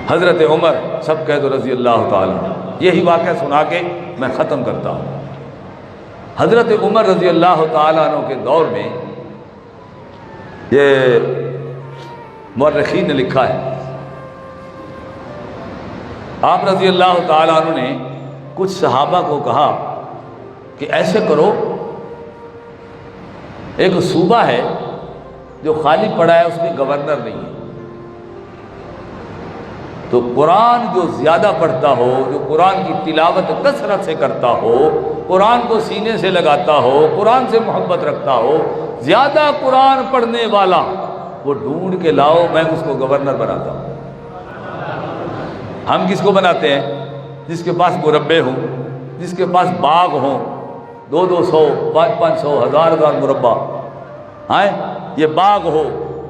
حضرت عمر، سب کہہ دو رضی اللہ تعالیٰ. یہی واقعہ سنا کے میں ختم کرتا ہوں. حضرت عمر رضی اللہ تعالیٰ عنہ کے دور میں یہ مورخین نے لکھا ہے، آپ رضی اللہ تعالیٰ عنہ نے کچھ صحابہ کو کہا کہ ایسے کرو، ایک صوبہ ہے جو خالی پڑا ہے، اس میں گورنر نہیں ہے، تو قرآن جو زیادہ پڑھتا ہو، جو قرآن کی تلاوت کثرت سے کرتا ہو، قرآن کو سینے سے لگاتا ہو، قرآن سے محبت رکھتا ہو، زیادہ قرآن پڑھنے والا وہ ڈھونڈ کے لاؤ، میں اس کو گورنر بناتا ہوں. ہم کس کو بناتے ہیں؟ جس کے پاس مربع ہوں، جس کے پاس باغ ہوں، 200 500 1000 مربع، یہ باغ ہو،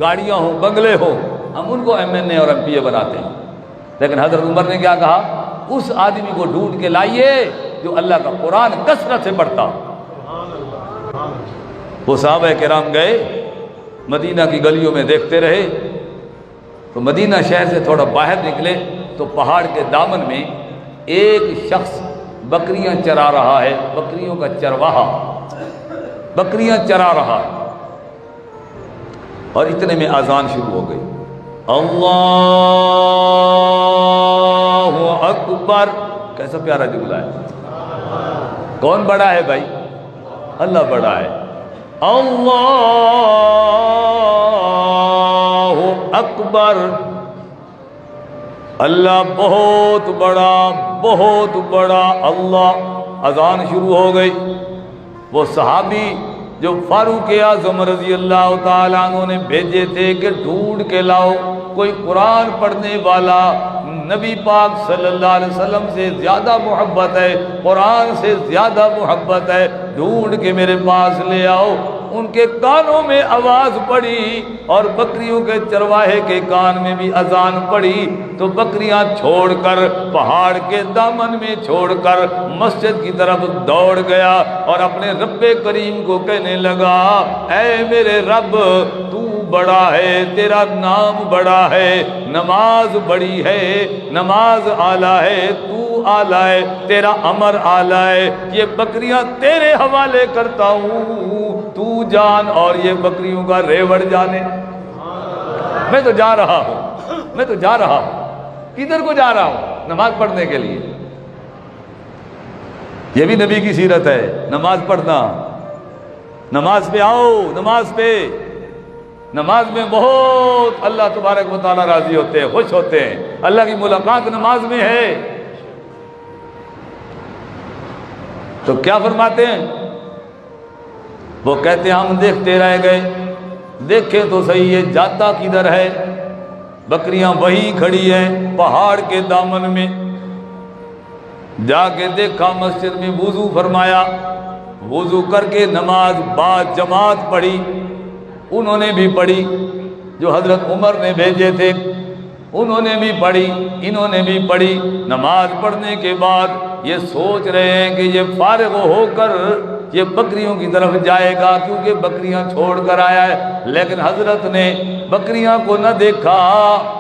گاڑیاں ہوں، بنگلے ہو، ہم ان کو MNA اور MP بناتے ہیں. لیکن حضرت عمر نے کیا کہا؟ اس آدمی کو ڈھونڈ کے لائیے جو اللہ کا قرآن کثرت سے پڑھتا. وہ صحابہ کرام گئے، مدینہ کی گلیوں میں دیکھتے رہے، تو مدینہ شہر سے تھوڑا باہر نکلے تو پہاڑ کے دامن میں ایک شخص بکریاں چرا رہا ہے، بکریوں کا چرواہا بکریاں چرا رہا ہے. اور اتنے میں اذان شروع ہو گئی، اللہ اکبر. کیسا پیارا جملہ ہے. کون بڑا ہے بھائی؟ اللہ بڑا ہے. اللہ اکبر، اللہ بہت بڑا، بہت بڑا اللہ. اذان شروع ہو گئی. وہ صحابی جو فاروق اعظم رضی اللہ تعالیٰ عنہ نے بھیجے تھے کہ ڈھونڈ کے لاؤ کوئی قرآن پڑھنے والا، نبی پاک صلی اللہ علیہ وسلم سے زیادہ محبت ہے، قرآن سے زیادہ محبت ہے، ڈھونڈ کے میرے پاس لے آؤ. ان کے کانوں میں آواز پڑی اور بکریوں کے چرواہے کے کان میں بھی اذان پڑی، تو بکریاں چھوڑ کر پہاڑ کے دامن میں چھوڑ کر مسجد کی طرف دوڑ گیا اور اپنے رب کریم کو کہنے لگا، اے میرے رب، تو بڑا ہے، تیرا نام بڑا ہے، نماز بڑی ہے، نماز اعلیٰ ہے، تو اعلیٰ ہے، تیرا امر اعلیٰ ہے، یہ بکریاں تیرے حوالے کرتا ہوں، تو جان اور یہ بکریوں کا ریوڑ جانے. میں تو جا رہا ہوں، میں تو جا رہا ہوں. کدھر کو جا رہا ہوں؟ نماز پڑھنے کے لیے. یہ بھی نبی کی سیرت ہے، نماز پڑھنا. نماز پہ آؤ، نماز پہ. نماز میں بہت اللہ تبارک و تعالیٰ راضی ہوتے ہیں، خوش ہوتے ہیں. اللہ کی ملاقات نماز میں ہے. تو کیا فرماتے ہیں؟ وہ کہتے ہیں ہم دیکھتے رہ گئے، دیکھے تو صحیح ہے جاتا کدھر ہے. بکریاں وہیں کھڑی ہیں پہاڑ کے دامن میں. جا کے دیکھا مسجد میں وضو فرمایا، وضو کر کے نماز با جماعت پڑھی. انہوں نے بھی پڑھی، جو حضرت عمر نے بھیجے تھے انہوں نے بھی پڑھی، انہوں نے بھی پڑھی. نماز پڑھنے کے بعد یہ سوچ رہے ہیں کہ یہ فارغ ہو کر یہ بکریوں کی طرف جائے گا، کیونکہ بکریاں چھوڑ کر آیا ہے. لیکن حضرت نے بکریاں کو نہ دیکھا.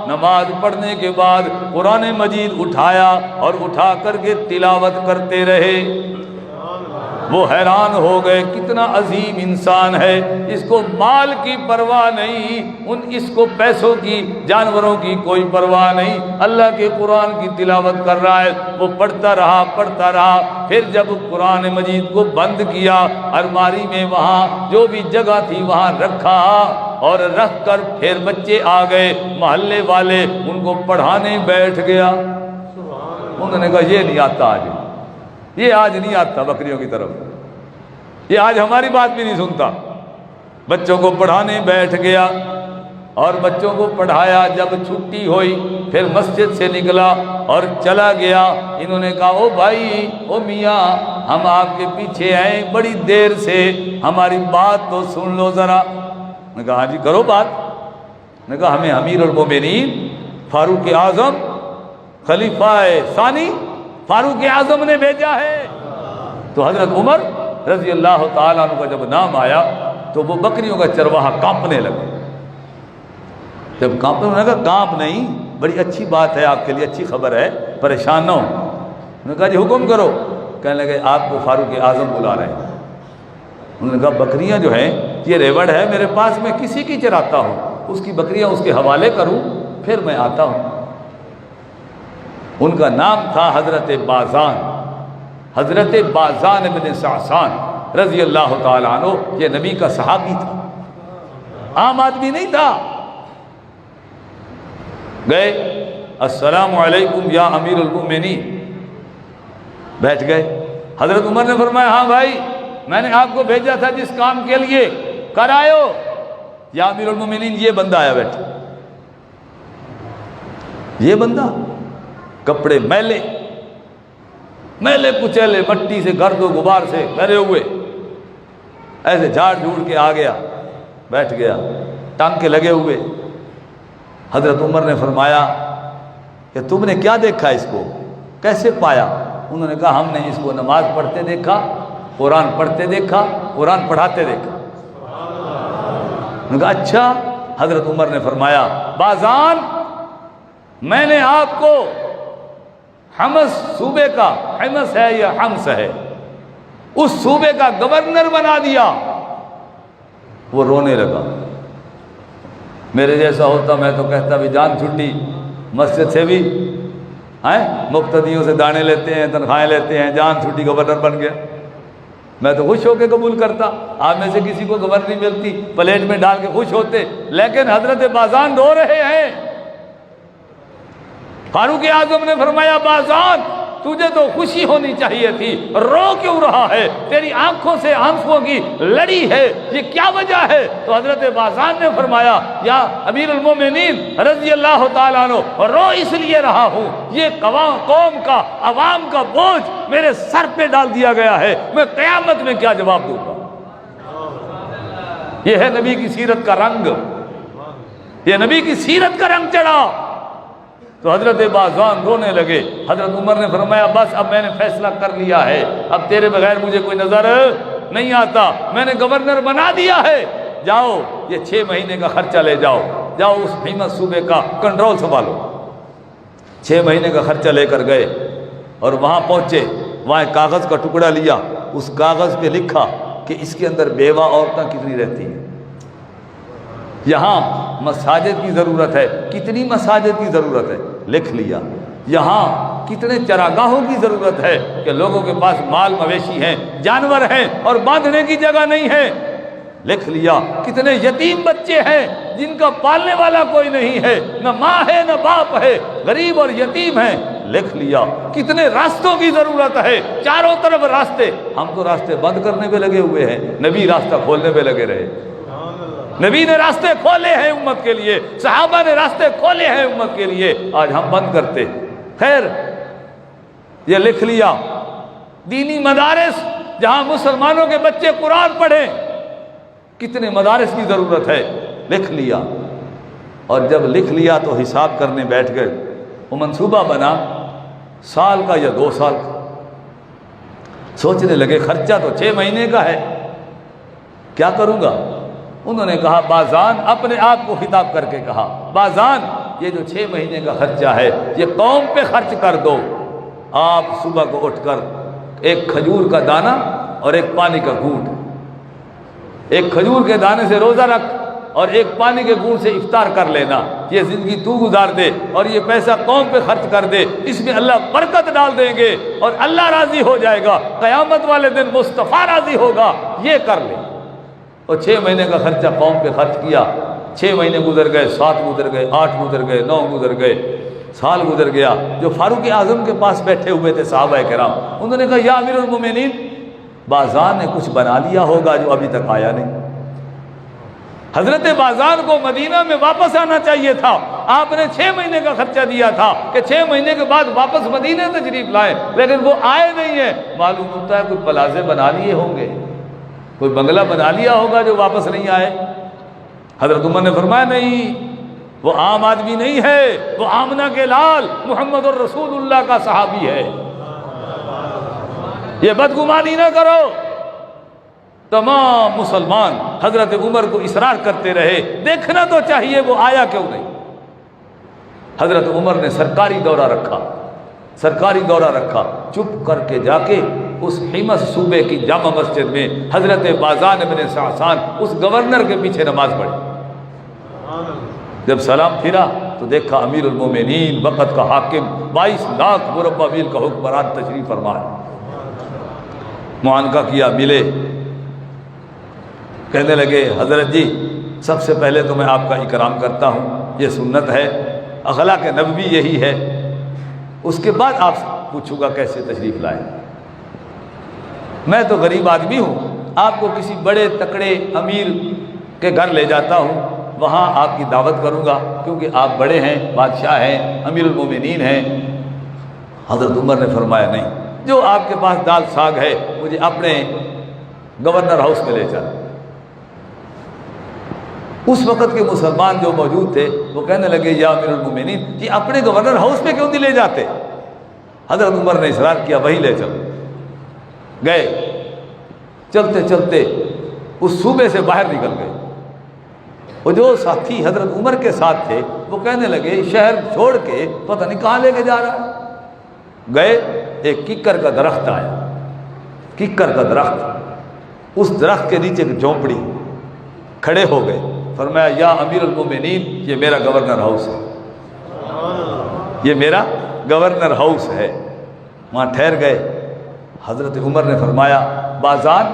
نماز پڑھنے کے بعد قرآن مجید اٹھایا اور اٹھا کر کے تلاوت کرتے رہے. وہ حیران ہو گئے، کتنا عظیم انسان ہے، اس کو مال کی پرواہ نہیں، اس کو پیسوں کی، جانوروں کی کوئی پرواہ نہیں. اللہ کے قرآن کی تلاوت کر رہا ہے. وہ پڑھتا رہا پڑھتا رہا. پھر جب قرآن مجید کو بند کیا، الماری میں وہاں جو بھی جگہ تھی وہاں رکھا، اور رکھ کر پھر بچے آ گئے محلے والے، ان کو پڑھانے بیٹھ گیا. انہوں نے کہا یہ نہیں آتا آج، یہ آج نہیں آتا بکریوں کی طرف، یہ آج ہماری بات بھی نہیں سنتا. بچوں کو پڑھانے بیٹھ گیا اور بچوں کو پڑھایا. جب چھٹی ہوئی پھر مسجد سے نکلا اور چلا گیا. انہوں نے کہا او بھائی، او میاں، ہم آپ کے پیچھے آئے بڑی دیر سے، ہماری بات تو سن لو ذرا. نے کہا ہاں جی کرو بات. نے کہا ہمیں امیر المومنین فاروق اعظم خلیفہ ثانی فاروق اعظم نے بھیجا ہے. تو حضرت عمر رضی اللہ تعالیٰ عنہ کا جب نام آیا تو وہ بکریوں کا چرواہا کانپنے لگا. جب کانپنے لگا، کانپ نہیں، بڑی اچھی بات ہے آپ کے لیے، اچھی خبر ہے، پریشان نہ ہو۔ انہوں نے کہا جی حکم کرو۔ کہنے لگے آپ کو فاروق اعظم بلا رہے ہیں۔ انہوں نے کہا بکریاں جو ہیں یہ ریوڑ ہے میرے پاس، میں کسی کی چراتا ہوں، اس کی بکریاں اس کے حوالے کروں پھر میں آتا ہوں۔ ان کا نام تھا حضرت بازان، حضرت بازان ابن سعسان رضی اللہ تعالیٰ عنہ۔ یہ نبی کا صحابی تھا، عام آدمی نہیں تھا۔ گئے، السلام علیکم یا امیر المؤمنین، بیٹھ گئے۔ حضرت عمر نے فرمایا ہاں بھائی، میں نے آپ کو بھیجا تھا جس کام کے لیے، کر آئے ہو؟ یا امیر المؤمنین یہ بندہ آیا بیٹھا، یہ بندہ کپڑے میلے میلے کچیلے، مٹی سے گرد و غبار سے بھرے ہوئے، ایسے جھاڑ جھوڑ کے آ گیا، بیٹھ گیا، ٹانکے لگے ہوئے۔ حضرت عمر نے فرمایا کہ تم نے کیا دیکھا اس کو، کیسے پایا؟ انہوں نے کہا ہم نے اس کو نماز پڑھتے دیکھا، قرآن پڑھتے دیکھا، قرآن پڑھاتے دیکھا۔ انہوں نے کہا اچھا۔ حضرت عمر نے فرمایا بازان، میں نے آپ کو حمص صوبے کا، حمص ہے یا حمص ہے، اس صوبے کا گورنر بنا دیا۔ وہ رونے لگا۔ میرے جیسا ہوتا میں تو کہتا بھی جان چھٹی، مسجد سے بھی مقتدیوں سے دانے لیتے ہیں، تنخواہیں لیتے ہیں، جان چھٹی گورنر بن گیا، میں تو خوش ہو کے قبول کرتا۔ آپ میں سے کسی کو گورنر نہیں ملتی، پلیٹ میں ڈال کے خوش ہوتے، لیکن حضرت بازان رو رہے ہیں۔ فاروق اعظم نے فرمایا بازان، تجھے تو خوشی ہونی چاہیے تھی، رو کیوں رہا ہے؟ تیری آنکھوں سے آنسوؤں کی لڑی ہے، یہ کیا وجہ ہے؟ تو حضرت بازان نے فرمایا یا امیر المومنین رضی اللہ تعالیٰ عنہ، رو اس لیے رہا ہوں، یہ قوم کا، عوام کا بوجھ میرے سر پہ ڈال دیا گیا ہے، میں قیامت میں کیا جواب دوں گا؟ یہ ہے نبی کی سیرت کا رنگ، یہ نبی کی سیرت کا رنگ چڑھا۔ تو حضرت بازان رونے لگے۔ حضرت عمر نے فرمایا بس اب میں نے فیصلہ کر لیا ہے، اب تیرے بغیر مجھے کوئی نظر نہیں آتا، میں نے گورنر بنا دیا ہے، جاؤ یہ 6 مہینے کا خرچہ لے جاؤ، جاؤ اس حمص صوبے کا کنٹرول سنبھالو۔ 6 مہینے کا خرچہ لے کر گئے اور وہاں پہنچے، وہاں ایک کاغذ کا ٹکڑا لیا، اس کاغذ پہ لکھا کہ اس کے اندر بیوہ عورتیں کتنی رہتی ہیں، یہاں مساجد کی ضرورت ہے، کتنی مساجد کی ضرورت ہے لکھ لیا، یہاں کتنے چراگاہوں کی ضرورت ہے کہ لوگوں کے پاس مال مویشی ہیں، جانور ہیں اور باندھنے کی جگہ نہیں ہے، لکھ لیا، کتنے یتیم بچے ہیں جن کا پالنے والا کوئی نہیں ہے، نہ ماں ہے نہ باپ ہے، غریب اور یتیم ہیں، لکھ لیا، کتنے راستوں کی ضرورت ہے، چاروں طرف راستے، ہم تو راستے بند کرنے پہ لگے ہوئے ہیں، نبی راستہ کھولنے پہ لگے رہے۔ نبی نے راستے کھولے ہیں امت کے لیے، صحابہ نے راستے کھولے ہیں امت کے لیے، آج ہم بند کرتے۔ خیر یہ لکھ لیا، دینی مدارس جہاں مسلمانوں کے بچے قرآن پڑھیں، کتنے مدارس کی ضرورت ہے، لکھ لیا۔ اور جب لکھ لیا تو حساب کرنے بیٹھ گئے، وہ منصوبہ بنا سال کا یا 2 سال کا، سوچنے لگے خرچہ تو 6 مہینے کا ہے، کیا کروں گا؟ انہوں نے کہا بازان، اپنے آپ کو خطاب کر کے کہا بازان، یہ جو 6 مہینے کا خرچہ ہے یہ قوم پہ خرچ کر دو۔ آپ صبح کو اٹھ کر ایک کھجور کا دانہ اور ایک پانی کا گھونٹ، ایک کھجور کے دانے سے روزہ رکھ اور ایک پانی کے گھونٹ سے افطار کر لینا، یہ زندگی تو گزار دے اور یہ پیسہ قوم پہ خرچ کر دے، اس میں اللہ برکت ڈال دیں گے اور اللہ راضی ہو جائے گا، قیامت والے دن مصطفیٰ راضی ہوگا، یہ کر لے۔ اور 6 مہینے کا خرچہ قوم پہ خرچ کیا۔ 6 مہینے گزر گئے، 7 گزر گئے، 8 گزر گئے، 9 گزر گئے، سال گزر گیا۔ جو فاروق اعظم کے پاس بیٹھے ہوئے تھے صحابہ کرام، انہوں نے کہا یا امیر المومنین، بازان نے کچھ بنا لیا ہوگا جو ابھی تک آیا نہیں۔ حضرت بازان کو مدینہ میں واپس آنا چاہیے تھا، آپ نے 6 مہینے کا خرچہ دیا تھا کہ 6 مہینے کے بعد واپس مدینہ تشریف لائیں، لیکن وہ آئے نہیں ہیں۔ معلوم ہوتا ہے کوئی پلازے بنا لیے ہوں گے، کوئی بنگلہ بنا لیا ہوگا جو واپس نہیں آئے۔ حضرت عمر نے فرمایا نہیں، وہ عام آدمی نہیں ہے، وہ آمنہ کے لال محمد الرسول اللہ کا صحابی ہے، یہ بدگمانی نہ کرو۔ تمام مسلمان حضرت عمر کو اصرار کرتے رہے، دیکھنا تو چاہیے وہ آیا کیوں نہیں۔ حضرت عمر نے سرکاری دورہ رکھا، چپ کر کے جا کے اس حمص صوبے کی جامع مسجد میں حضرت بازان بن سعسان اس گورنر کے پیچھے نماز پڑھی۔ جب سلام پھرا تو دیکھا امیر المومنین وقت کا حاکم 22 لاکھ مربع میل کا حکمران تشریف فرما ہے۔ معانقہ کیا، ملے، کہنے لگے حضرت جی سب سے پہلے تو میں آپ کا اکرام کرتا ہوں، یہ سنت ہے، اخلاق نبوی یہی ہے، اس کے بعد آپ پوچھوں گا کیسے تشریف لائے۔ میں تو غریب آدمی ہوں، آپ کو کسی بڑے تکڑے امیر کے گھر لے جاتا ہوں، وہاں آپ کی دعوت کروں گا کیونکہ آپ بڑے ہیں، بادشاہ ہیں، امیر المومنین ہیں۔ حضرت عمر نے فرمایا نہیں، جو آپ کے پاس دال ساگ ہے مجھے اپنے گورنر ہاؤس میں لے چل۔ اس وقت کے مسلمان جو موجود تھے وہ کہنے لگے یا امیر المومنین یہ اپنے گورنر ہاؤس میں کیوں نہیں لے جاتے؟ حضرت عمر نے اصرار کیا وہی لے چل۔ گئے، چلتے چلتے اس صوبے سے باہر نکل گئے، وہ جو ساتھی حضرت عمر کے ساتھ تھے وہ کہنے لگے شہر چھوڑ کے پتہ نہیں کہاں لے کے جا رہا ہے۔ گئے، ایک ککر کا درخت آیا، ککر کا درخت، اس درخت کے نیچے ایک جھونپڑی، کھڑے ہو گئے، فرمایا یا امیر المومنین یہ میرا گورنر ہاؤس ہے، یہ میرا گورنر ہاؤس ہے۔ وہاں ٹھہر گئے۔ حضرت عمر نے فرمایا بازان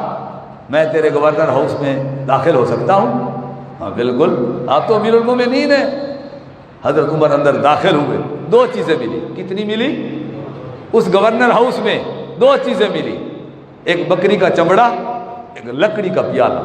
میں تیرے گورنر ہاؤس میں داخل ہو سکتا ہوں؟ ہاں بالکل، آپ تو امیر المومنین ہیں۔ حضرت عمر اندر داخل ہوئے، دو چیزیں ملی۔ کتنی ملی؟ اس گورنر ہاؤس میں دو چیزیں ملی، ایک بکری کا چمڑا، ایک لکڑی کا پیالہ۔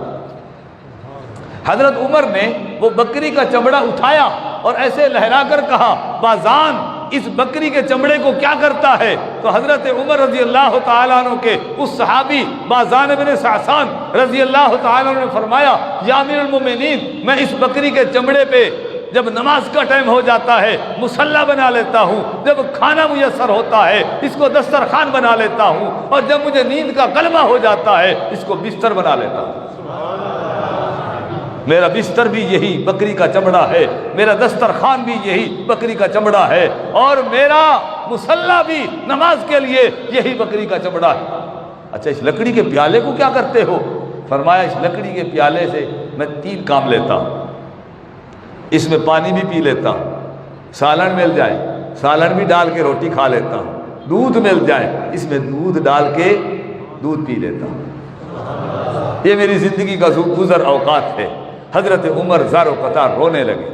حضرت عمر نے وہ بکری کا چمڑا اٹھایا اور ایسے لہرا کر کہا بازان اس بکری کے چمڑے کو کیا کرتا ہے؟ تو حضرت عمر رضی اللہ تعالیٰ عنہ کے اس صحابی بازان بن سعسان رضی اللہ تعالیٰ عنہ نے فرمایا یا امیر المومنین میں اس بکری کے چمڑے پہ جب نماز کا ٹائم ہو جاتا ہے مصلی بنا لیتا ہوں، جب کھانا میسر ہوتا ہے اس کو دسترخوان بنا لیتا ہوں، اور جب مجھے نیند کا غلبہ ہو جاتا ہے اس کو بستر بنا لیتا ہوں۔ میرا بستر بھی یہی بکری کا چمڑا ہے، میرا دسترخوان بھی یہی بکری کا چمڑا ہے، اور میرا مصلی بھی نماز کے لیے یہی بکری کا چمڑا ہے۔ اچھا اس لکڑی کے پیالے کو کیا کرتے ہو؟ فرمایا اس لکڑی کے پیالے سے میں 3 کام لیتا ہوں، اس میں پانی بھی پی لیتا ہوں، سالن مل جائے سالن بھی ڈال کے روٹی کھا لیتا ہوں، دودھ مل جائے اس میں دودھ ڈال کے دودھ پی لیتا ہوں۔ یہ میری زندگی کا گزر اوقات ہے۔ حضرت عمر زار و قطار رونے لگے۔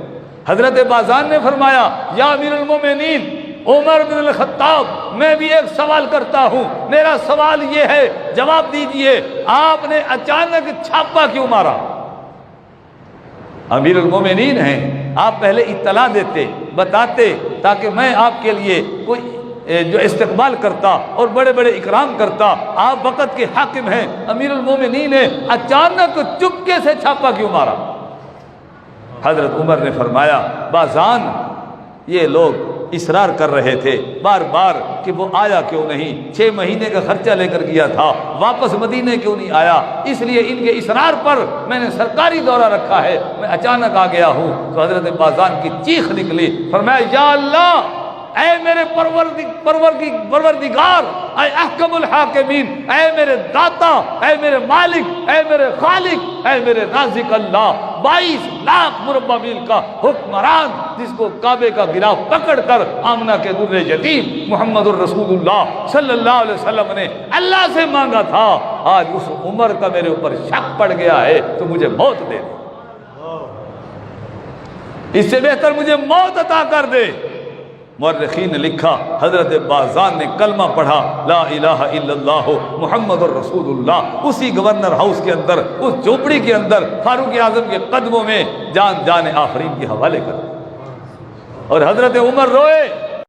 حضرت بازان نے فرمایا یا امیر المومنین عمر بن الخطاب میں بھی ایک سوال کرتا ہوں، میرا سوال یہ ہے جواب دیجئے آپ نے اچانک چھاپا کیوں مارا؟ امیر المومنین ہیں، آپ پہلے اطلاع دیتے، بتاتے تاکہ میں آپ کے لیے کوئی جو استقبال کرتا اور بڑے بڑے اکرام کرتا۔ آپ وقت کے حاکم ہیں، امیر المومنین نے اچانک چپکے سے چھاپا کیوں مارا؟ حضرت عمر نے فرمایا بازان یہ لوگ اصرار کر رہے تھے بار بار کہ وہ آیا کیوں نہیں، 6 مہینے کا خرچہ لے کر گیا تھا، واپس مدینے کیوں نہیں آیا، اس لیے ان کے اصرار پر میں نے سرکاری دورہ رکھا ہے، میں اچانک آ گیا ہوں۔ تو حضرت بازان کی چیخ نکلی، فرمایا یا اللہ اے میرے پروردگار، اے احکم الحاکمین، اے میرے داتا، اے میرے مالک، اے میرے خالق، اے میرے رازق اللہ، 22 لاکھ مربع میل کا حکمران جس کو کعبے کا گراف پکڑ کر آمنہ کے در یتیم محمد الرسول اللہ صلی اللہ علیہ وسلم نے اللہ سے مانگا تھا، آج اس عمر کا میرے اوپر شک پڑ گیا ہے تو مجھے موت دے دے، اس سے بہتر مجھے موت عطا کر دے۔ مورخین نے لکھا حضرت بازان نے کلمہ پڑھا لا الہ الا اللہ محمد الرسول اللہ، اسی گورنر ہاؤس کے اندر، اس جھوپڑی کے اندر فاروق اعظم کے قدموں میں جان آفرین کے حوالے کر، اور حضرت عمر روئے۔